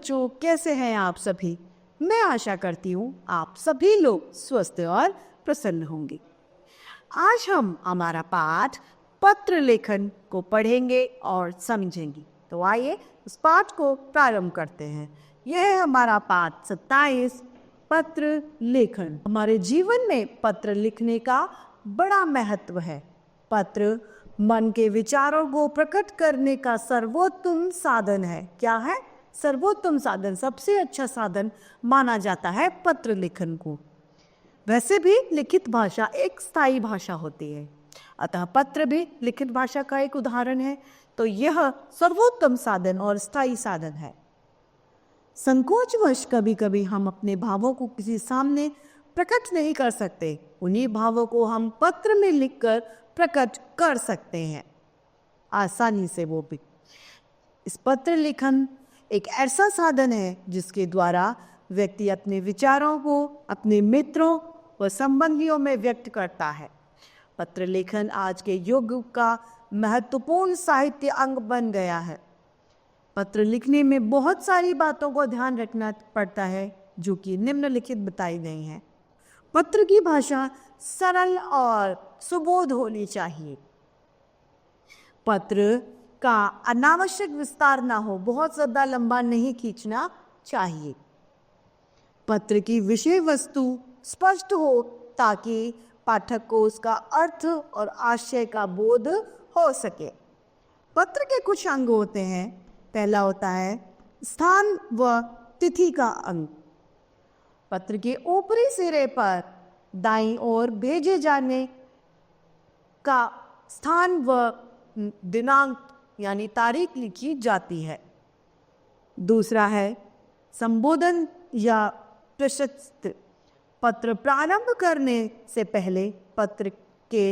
बच्चों, कैसे हैं आप सभी? मैं आशा करती हूँ आप सभी लोग स्वस्थ और प्रसन्न होंगे। आज हम हमारा पाठ पत्र लेखन को पढ़ेंगे और समझेंगे। तो आइए उस पाठ को प्रारंभ करते हैं। यह है हमारा पाठ 27, पत्र लेखन। हमारे जीवन में पत्र लिखने का बड़ा महत्व है। पत्र मन के विचारों को प्रकट करने का सर्वोत्तम साधन है। क्या है? सर्वोत्तम साधन, सबसे अच्छा साधन माना जाता है पत्र लेखन को। वैसे भी लिखित भाषा एक स्थायी भाषा होती है, अतः पत्र भी लिखित भाषा का एक उदाहरण है। तो यह सर्वोत्तम साधन और स्थायी साधन है। संकोचवश कभी कभी हम अपने भावों को किसी सामने प्रकट नहीं कर सकते। उन्हीं भावों को हम पत्र में लिखकर प्रकट कर सकते हैं आसानी से, वो भी। इस पत्र लेखन एक ऐसा साधन है जिसके द्वारा व्यक्ति अपने विचारों को अपने मित्रों व संबंधियों में व्यक्त करता है। पत्र लेखन आज के युग का महत्वपूर्ण साहित्य अंग बन गया है। पत्र लिखने में बहुत सारी बातों को ध्यान रखना पड़ता है जो कि निम्नलिखित बताई गई हैं। पत्र की भाषा सरल और सुबोध होनी चाहिए। पत्र का अनावश्यक विस्तार ना हो, बहुत ज़्यादा लंबा नहीं खींचना चाहिए। पत्र की विषय वस्तु स्पष्ट हो ताकि पाठक को उसका अर्थ और आशय का बोध हो सके। पत्र के कुछ अंग होते हैं। पहला होता है स्थान व तिथि का अंग। पत्र के ऊपरी सिरे पर दाईं ओर भेजे जाने का स्थान व दिनांक यानी तारीख लिखी जाती है। दूसरा है संबोधन या प्रशस्ति। पत्र प्रारंभ करने से पहले पत्र के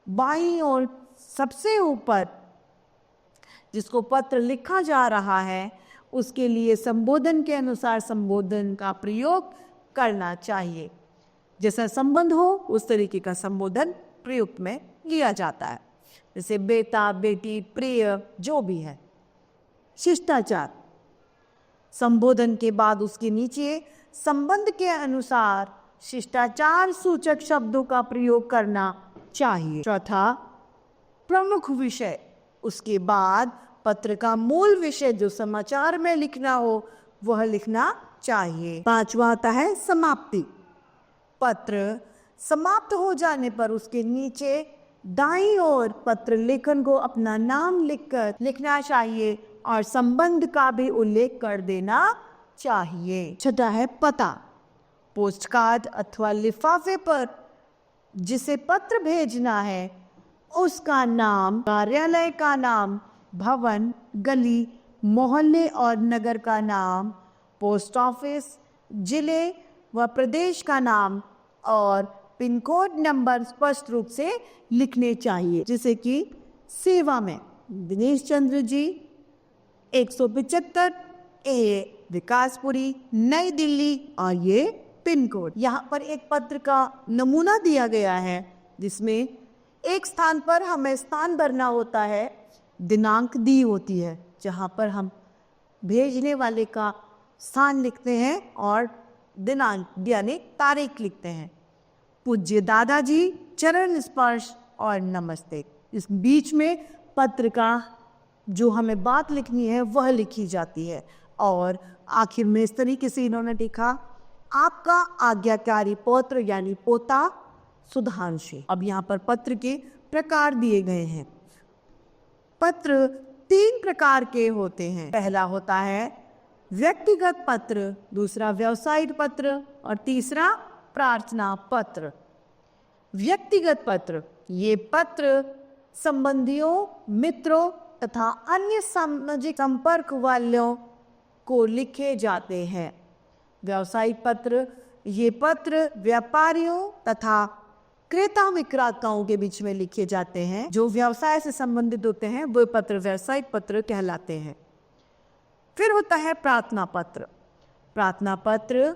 बाईं ओर सबसे ऊपर जिसको पत्र लिखा जा रहा है उसके लिए संबोधन के अनुसार संबोधन का प्रयोग करना चाहिए। जैसा संबंध हो उस तरीके का संबोधन प्रयुक्त में लिया जाता है, जैसे बेटा, बेटी, प्रिय, जो भी है। शिष्टाचार। संबोधन के बाद उसके नीचे संबंध के अनुसार शिष्टाचार सूचक शब्दों का प्रयोग करना चाहिए। चौथा, प्रमुख विषय। उसके बाद पत्र का मूल विषय जो समाचार में लिखना हो वह लिखना चाहिए। पांचवा आता है समाप्ति। पत्र समाप्त हो जाने पर उसके नीचे दाईं ओर पत्र लेखन को अपना नाम लिखकर लिखना चाहिए और संबंध का भी उल्लेख कर देना चाहिए। छठा है पता। पोस्ट कार्ड अथवा लिफाफे पर जिसे पत्र भेजना है उसका नाम, कार्यालय का नाम, भवन, गली, मोहल्ले और नगर का नाम, पोस्ट ऑफिस, जिले व प्रदेश का नाम और पिन कोड नंबर स्पष्ट रूप से लिखने चाहिए। जैसे कि सेवा में दिनेश चंद्र जी, 175 ए विकासपुरी, नई दिल्ली, और ये पिन कोड। यहाँ पर एक पत्र का नमूना दिया गया है जिसमें एक स्थान पर हमें स्थान भरना होता है, दिनांक दी होती है जहाँ पर हम भेजने वाले का स्थान लिखते हैं और दिनांक यानी तारीख लिखते हैं। पूज्य दादाजी, चरण स्पर्श और नमस्ते। इस बीच में पत्र का जो हमें बात लिखनी है वह लिखी जाती है और आखिर में इस तरीके से इन्होंने लिखा, आपका आज्ञाकारी पौत्र यानी पोता सुधांशु। अब यहाँ पर पत्र के प्रकार दिए गए हैं। पत्र 3 प्रकार के होते हैं। पहला होता है व्यक्तिगत पत्र, दूसरा व्यावसायिक पत्र और तीसरा प्रार्थना पत्र। व्यक्तिगत पत्र, ये पत्र संबंधियों, मित्रों तथा अन्य सामाजिक संपर्क वालों को लिखे जाते हैं। व्यावसायिक पत्र, ये पत्र व्यापारियों तथा क्रेता विक्रेताओं के बीच में लिखे जाते हैं। जो व्यवसाय से संबंधित होते हैं वो पत्र व्यावसायिक पत्र कहलाते हैं। फिर होता है प्रार्थना पत्र। प्रार्थना पत्र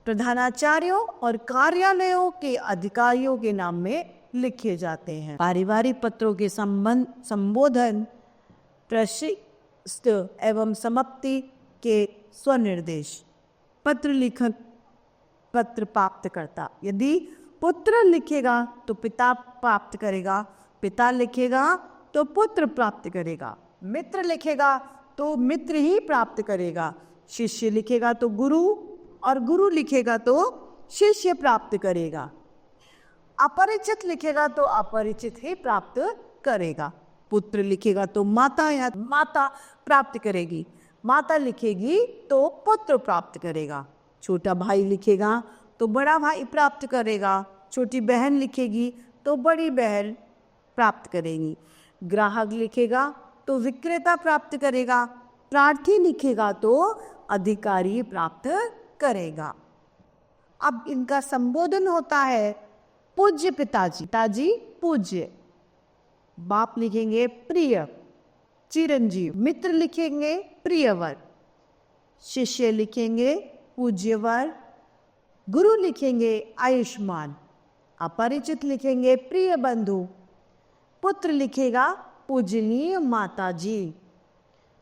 प्रधानाचार्यों और कार्यालयों के अधिकारियों के नाम में लिखे जाते हैं। पारिवारिक पत्रों के संबोधन, प्रशिष्ट एवं समाप्ति के स्वनिर्देश। पत्र लेखक पत्र प्राप्त करता, यदि पुत्र लिखेगा तो पिता प्राप्त करेगा, पिता लिखेगा तो पुत्र प्राप्त करेगा, मित्र लिखेगा तो मित्र ही प्राप्त करेगा, शिष्य लिखेगा तो गुरु, और गुरु लिखेगा तो शिष्य प्राप्त करेगा, अपरिचित लिखेगा तो अपरिचित ही प्राप्त करेगा, पुत्र लिखेगा तो माता या माता प्राप्त करेगी, माता लिखेगी तो पुत्र प्राप्त करेगा, छोटा भाई लिखेगा तो बड़ा भाई प्राप्त करेगा, छोटी बहन लिखेगी तो बड़ी बहन प्राप्त करेगी, ग्राहक लिखेगा तो विक्रेता प्राप्त करेगा, प्रार्थी लिखेगा तो अधिकारी प्राप्त करेगा। अब इनका संबोधन होता है पूज्य पिताजी, पिताजी पूज्य, बाप लिखेंगे प्रिय, चिरंजीव, मित्र लिखेंगे प्रियवर, शिष्य लिखेंगे पूज्यवर, गुरु लिखेंगे आयुष्मान, अपरिचित लिखेंगे प्रिय बंधु, पुत्र लिखेगा पूजनीय माताजी,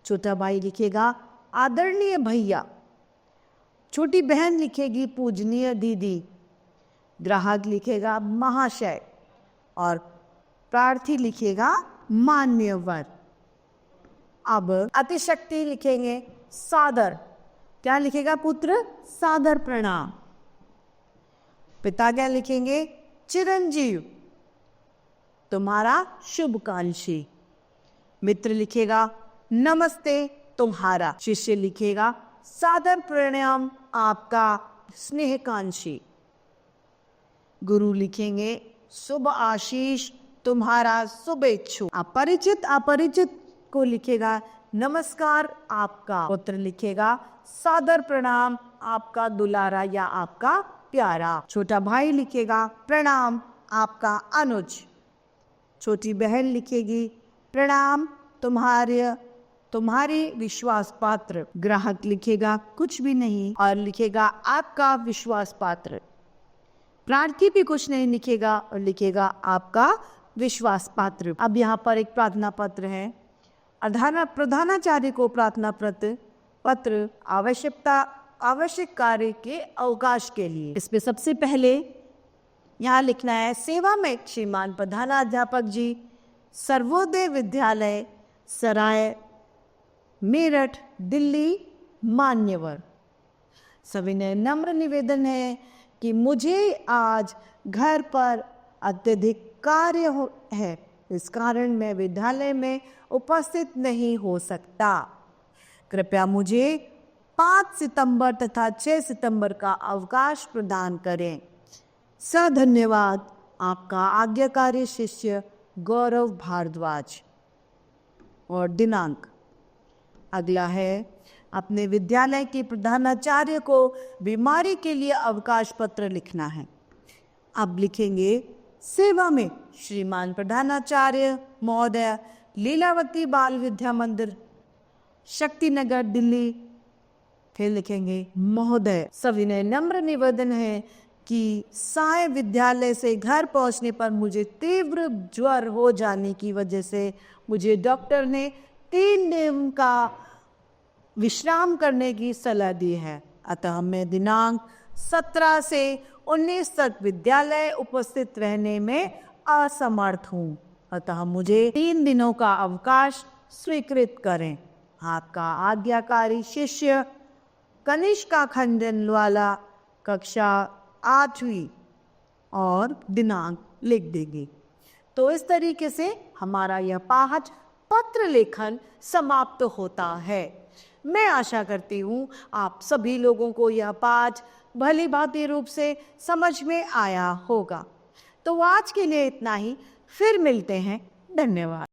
छोटा भाई लिखेगा आदरणीय भैया, छोटी बहन लिखेगी पूजनीय दीदी, ग्राहक लिखेगा महाशय, और प्रार्थी लिखेगा मान्यवर। अब अतिशक्ति लिखेंगे सादर, क्या लिखेगा पुत्र? सादर प्रणाम। पिता क्या लिखेंगे? चिरंजीव, तुम्हारा शुभकांक्षी। मित्र लिखेगा नमस्ते तुम्हारा, शिष्य लिखेगा सादर प्रणाम आपका स्नेहकांक्षी, गुरु लिखेंगे शुभ आशीष तुम्हारा शुभेच्छु, अपरिचित अपरिचित को लिखेगा नमस्कार आपका, पुत्र लिखेगा सादर प्रणाम आपका दुलारा या आपका प्यारा, छोटा भाई लिखेगा प्रणाम आपका अनुज, छोटी बहन लिखेगी प्रणाम तुम्हारे विश्वास पात्र, ग्राहक लिखेगा कुछ भी नहीं और लिखेगा आपका विश्वास पात्र, प्रार्थी भी कुछ नहीं लिखेगा और लिखेगा आपका विश्वास पात्र। अब यहाँ पर एक प्रार्थना पत्र है, प्रधानाचार्य को प्रार्थना पत्र आवश्यक कार्य के अवकाश के लिए। इसमें सबसे पहले यहाँ लिखना है सेवा में श्रीमान प्रधानाध्यापक जी, सर्वोदय विद्यालय सराय मेरठ दिल्ली मान्यवर, सविनय नम्र निवेदन है कि मुझे आज घर पर अत्यधिक कार्य है, इस कारण मैं विद्यालय में उपस्थित नहीं हो सकता। कृपया मुझे 5 सितंबर तथा 6 सितंबर का अवकाश प्रदान करें। धन्यवाद, आपका आज्ञाकारी शिष्य गौरव भारद्वाज। और दिनांक अगला है, अपने विद्यालय के प्रधानाचार्य को बीमारी के लिए अवकाश पत्र लिखना है। अब लिखेंगे सेवा में श्रीमान प्रधानाचार्य महोदय, लीलावती बाल विद्या मंदिर शक्तिनगर दिल्ली। फिर लिखेंगे महोदय, सविनय नम्र निवेदन है कि साय विद्यालय से घर पहुंचने पर मुझे तीव्र ज्वर हो जाने की वजह से मुझे डॉक्टर ने 3 दिन का विश्राम करने की सलाह दी है, अतः मैं दिनांक 17 से 19 तक विद्यालय उपस्थित रहने में असमर्थ हूँ, अतः मुझे 3 दिनों का अवकाश स्वीकृत करें। आपका आज्ञाकारी शिष्य कनिष्का खंडनवाला, कक्षा 8वीं, और दिनांक लिख देंगे। तो इस तरीके से हमारा यह पाठ पत्र लेखन समाप्त होता है। मैं आशा करती हूँ आप सभी लोगों को यह पाठ भली भांति रूप से समझ में आया होगा। तो आज के लिए इतना ही, फिर मिलते हैं। धन्यवाद।